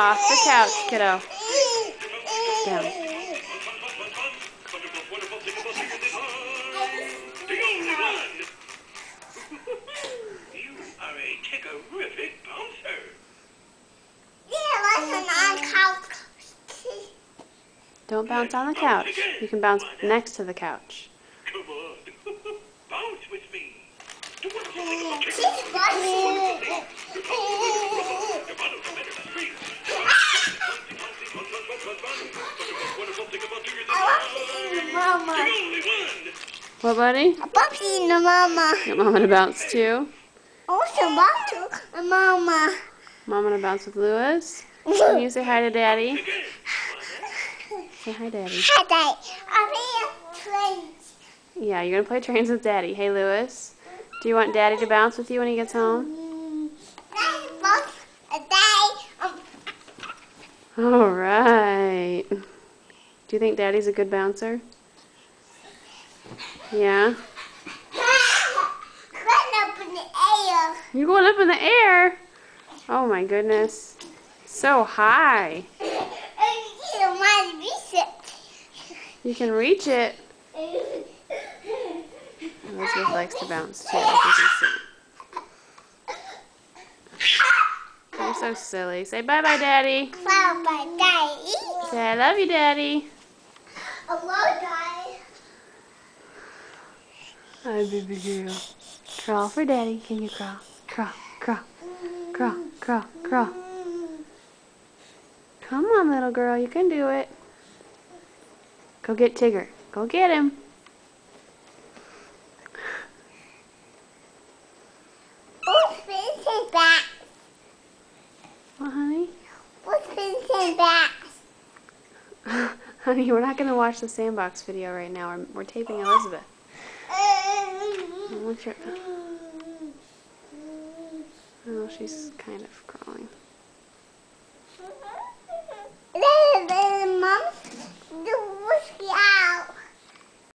Off the couch, kiddo. Down. You are a terrific bouncer. Don't bounce on the couch. You can bounce next to the couch. Come on. Bounce with me. Mama. What, buddy? A puppy and a mama. You want Mama to bounce too? Also, Mama. A mama. Mama to bounce with Lewis? Can you say hi to Daddy? Say hi, Daddy. Hi, Daddy. I'm here trains. Yeah, you're going to play trains with Daddy. Hey, Lewis. Do you want Daddy to bounce with you when he gets home? All right. Do you think Daddy's a good bouncer? Yeah? Up in the air. You're going up in the air? Oh my goodness. So high. You can reach it. Elizabeth likes to bounce too, as you can see. You're so silly. Say bye-bye, Daddy. Bye-bye, Daddy. Say I love you, Daddy. I love Daddy. Hi, baby girl. Crawl for Daddy. Can you crawl? Crawl, crawl, crawl, crawl, crawl. Come on, little girl. You can do it. Go get Tigger. Go get him. What's Vincent back? What, honey? What's Vincent back? Honey, we're not going to watch the sandbox video right now. We're taping Elizabeth. Oh, she's kind of crawling.